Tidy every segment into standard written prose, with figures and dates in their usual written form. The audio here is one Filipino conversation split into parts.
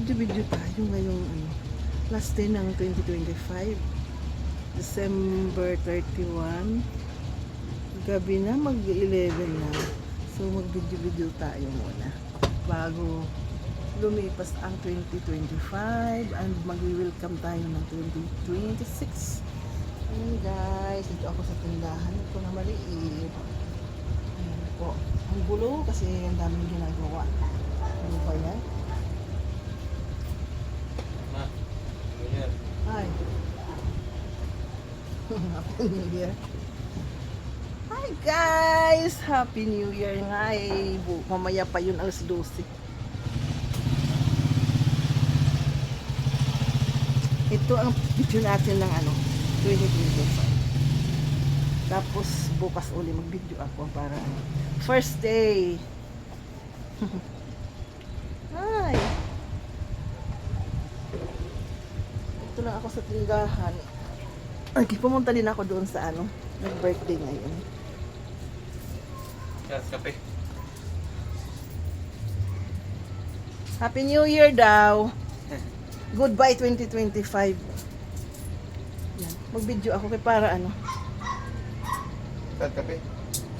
Mag-video-video tayo ngayong last day ng 2025. December 31. Gabi na, mag-11 na. So mag-video-video tayo muna bago lumipas ang 2025 and mag-welcome tayo ng 2026. Ayan guys, dito ako sa tindahan ko na maliit. Ayan po. Ang gulo kasi ang daming ginagawa. Ano ba yan? Hi. Happy New Year. Hi guys! Happy New Year nga eh. Mamaya pa yun, alas 12. Ito ang video natin ng 2025. Tapos bukas uli mag-video ako para first day. Hi! Ito lang ako sa tindahan. Ay, pumunta din ako doon sa nag-birthday ngayon. Yes, kape. Happy New Year daw. Goodbye 2025. Yan. Mag-video ako kay para Yes, kape.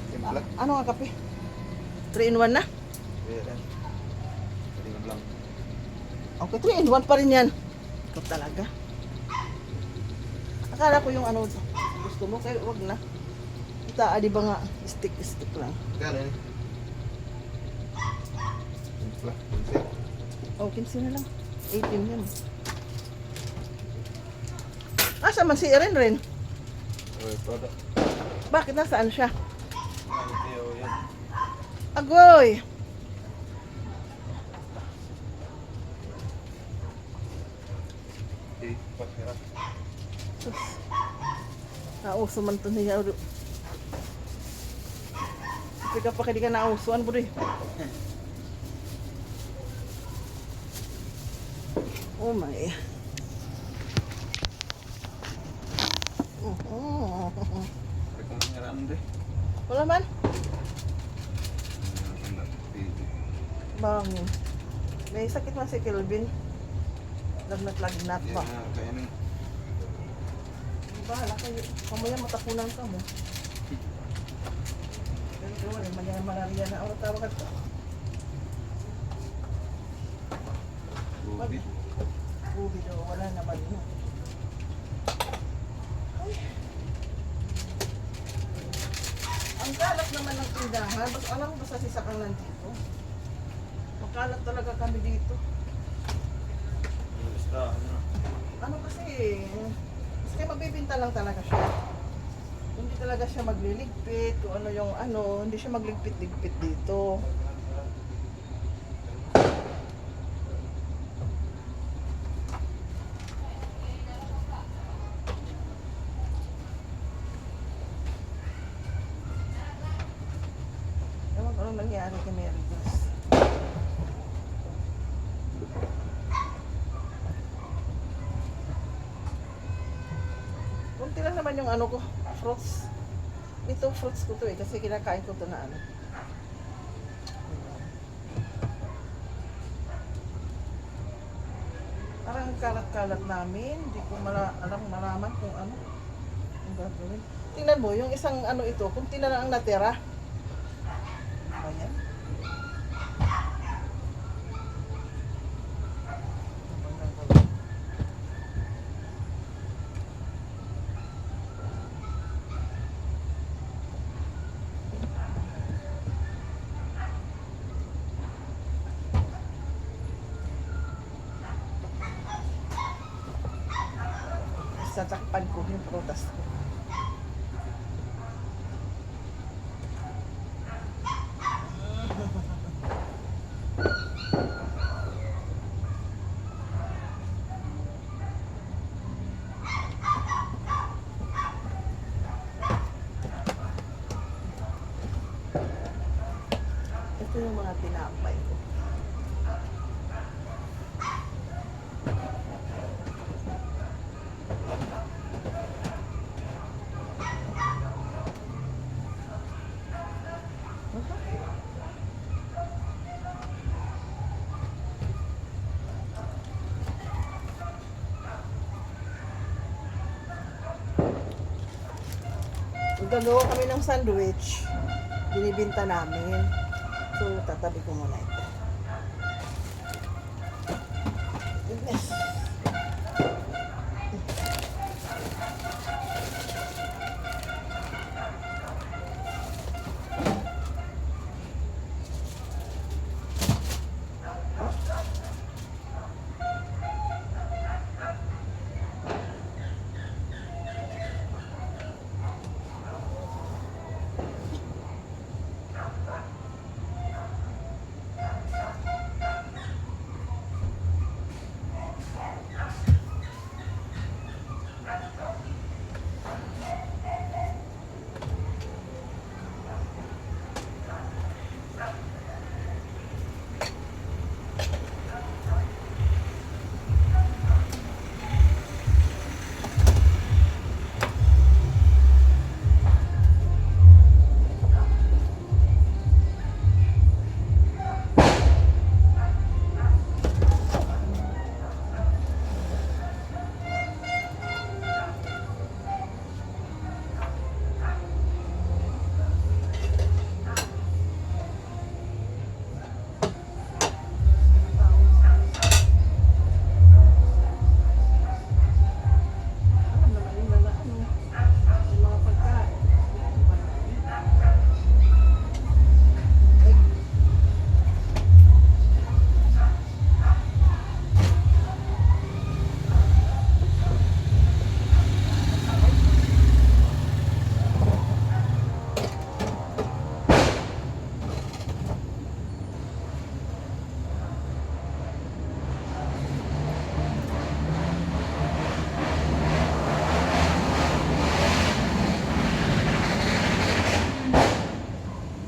Simple. Ano nga kape? 3 in 1 na? Yan. Tingnan lang. Okay, 3 in 1 pa rin yan. Ikaw talaga. Akala ko yung gusto mo, kaya wag na. Ita, di ba nga, stick lang. Kano yun? Simple. Oh, 15 na lang. 18 yan. Asa man si Ren? Oy, product. Bakit nasaan siya? Ano yan? Agoy! Okay, patira. Sus. Nauso man to niya. Pika pa kaya di ka nausuan po rin. Oh my. Rekomendasi deh. Wala man? Bangon. May sakit man si Kelvin. Lagnat Ya, ba? kayak ini. Bahala kayo. Kamaya matapunan ka mo. Ganito rin. Manyang malaria na. Ano tawag ka? Bubit. Ubi daw. Wala naman yun. Ay. Ang kalat naman ng tindahan. Basta alam mo ba sa sisakang nandito? Makalat talaga kami dito. Basta Ano kasi, kasi magbibinta lang talaga siya. Hindi talaga siya magliligpit, kung ano yung hindi siya magligpit-ligpit dito. Ewan ko anong nangyari kay Mary Grace. Kunti lang naman yung ko, fruits. Ito fruits ko to kasi kinakain ko to na Parang kalat-kalat namin, hindi ko malaman kung ang gagawin. Tingnan mo, yung isang ito, kunti na lang ang natira. Ayan. Satakpan ko yung prutas ko. Ito yung mga tinapay ko. gagawa kami ng sandwich. Binibinta namin. So, tatabi ko muna ito. Goodness.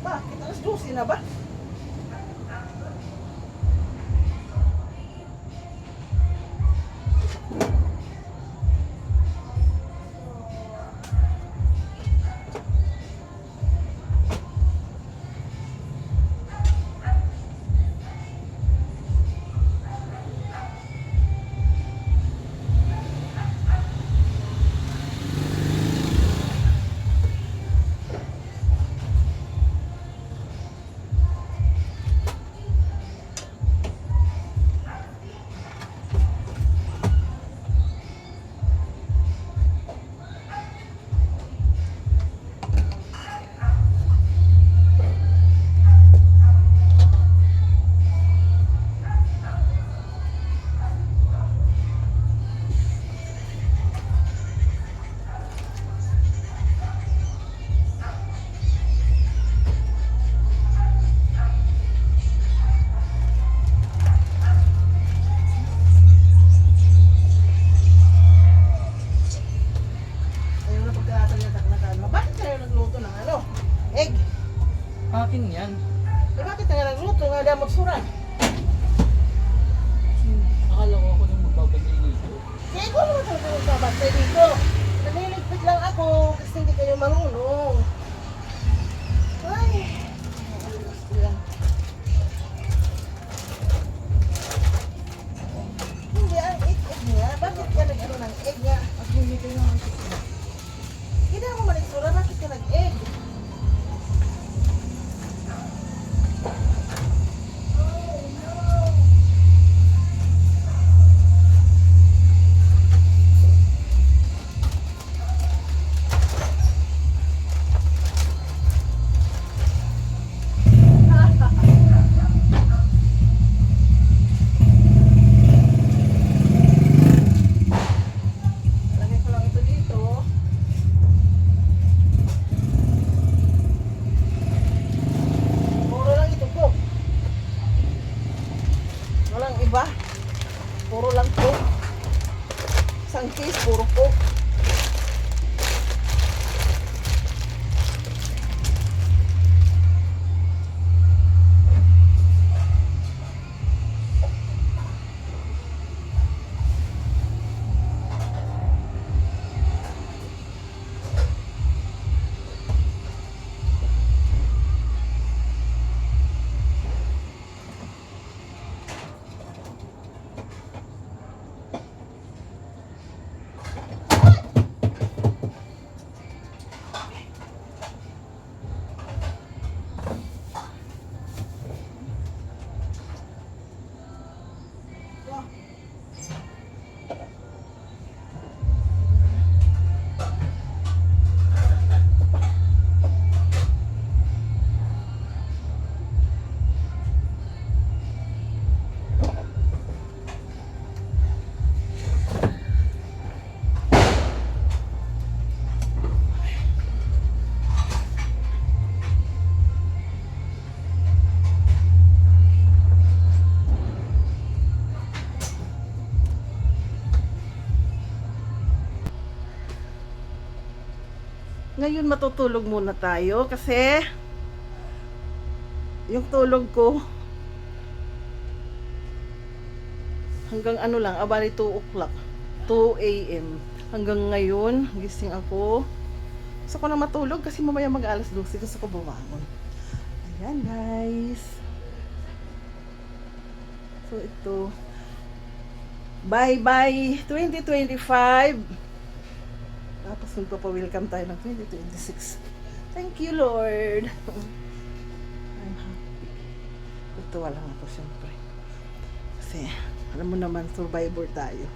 Bakit? Alas 12 na ba? Ayaw na pagkakatagal na. Bakit kayo nagluto ng ano? Egg? Akin yan. Eh, bakit nga nagluto nga damot suran? Akala ko ako nung magbabagay dito. Kaya ikaw naman talaga magbabantay dito. Naniligpit lang ako kasi hindi kayo marunong. Ay. Hindi, ang egg niya. Bakit ka nag-ano ng egg niya? At hindi kayo naman siya. Hindi ako maliksura. Bakit ka nag-egg? Lagay ko lang ito dito. Puro lang ito po. Walang iba. Puro lang po. Isang case, puro po. Ngayon matutulog muna tayo kasi yung tulog ko hanggang ano lang, abali 2 o'clock, 2 a.m. Hanggang ngayon, gising ako. Gusto ko na matulog kasi mamaya mag-alas 12 gusto ko bumangon. Ayan guys. So ito, bye-bye 2025. Tapos magpapa-welcome tayo ng 2026. Thank you, Lord. I'm happy. Tutuwa lang ako, syempre. Kasi, alam mo naman, survivor tayo.